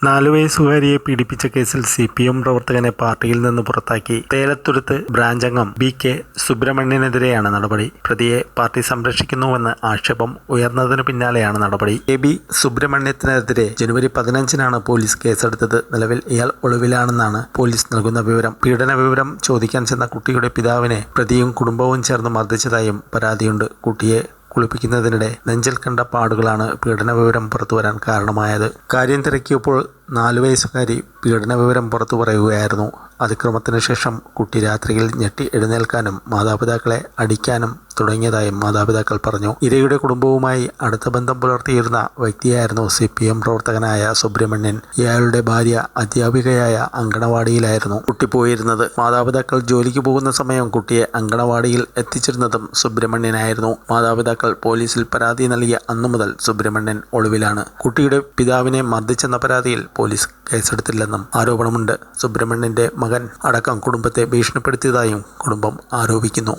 4 വയസ്സുകാരിയെ പീഡിപ്പിച്ച കേസിൽ CPM പ്രവർത്തകനെ പാർട്ടിയിൽ നിന്ന് പുറത്താക്കി. തേലത്തുരുത്ത് ബ്രാഞ്ച് അംഗം BK സുബ്രഹ്മണ്യനെതിരെയാണ് നടപടി. പ്രതിയെ പാർട്ടി സംരക്ഷിക്കുന്നുവെന്ന് ആക്ഷേപം ഉയർന്നതിനു പിന്നാലെയാണ് നടപടി. KB സുബ്രഹ്മണ്യത്തിനെതിരെ ജനുവരി 15-നാണ് പോലീസ് കേസെടുത്തത്. നിലവിൽ ഇയാൾ ഒളിവിലാണെന്നാണ് പോലീസ് നൽകുന്ന വിവരം. പീഡന വിവരം ചോദിക്കാൻ ചെന്ന കുട്ടിയുടെ പിതാവിനെ പ്രതിയും കുടുംബവും ചേർന്ന് മർദ്ദിച്ചതായും പരാതിയുണ്ട്. കുട്ടിയെ കുളിപ്പിക്കുന്നതിനിടെ നെഞ്ചിൽ കണ്ട പാടുകളാണ് പീഡന വിവരം പുറത്തുവരാൻ കാരണമായത്. കാര്യം തിരക്കിയപ്പോൾ 4 വയസ്സുകാരി പീഡന വിവരം പുറത്തു പറയുകയായിരുന്നു. അതിക്രമത്തിന് ശേഷം കുട്ടി രാത്രിയിൽ ഞെട്ടി എഴുന്നേൽക്കാനും മാതാപിതാക്കളെ അടിക്കാനും തുടങ്ങിയതായും മാതാപിതാക്കൾ പറഞ്ഞു. ഇരയുടെ കുടുംബവുമായി അടുത്ത ബന്ധം പുലർത്തിയിരുന്ന വ്യക്തിയായിരുന്നു CPM പ്രവർത്തകനായ സുബ്രഹ്മണ്യൻ. ഇയാളുടെ ഭാര്യ അധ്യാപികയായ അങ്കണവാടിയിലായിരുന്നു കുട്ടി പോയിരുന്നത്. മാതാപിതാക്കൾ ജോലിക്ക് പോകുന്ന സമയം കുട്ടിയെ അങ്കണവാടിയിൽ എത്തിച്ചിരുന്നതും സുബ്രഹ്മണ്യനായിരുന്നു. മാതാപിതാക്കൾ പോലീസിൽ പരാതി നൽകിയ അന്നു മുതൽ സുബ്രഹ്മണ്യൻ ഒളിവിലാണ്. കുട്ടിയുടെ പിതാവിനെ മർദ്ദിച്ചെന്ന പരാതിയിൽ പോലീസ് കേസെടുത്തില്ലെന്നും ആരോപണമുണ്ട്. സുബ്രഹ്മണ്യന്റെ മകൻ അടക്കം കുടുംബത്തെ ഭീഷണിപ്പെടുത്തിയതായും കുടുംബം ആരോപിക്കുന്നു.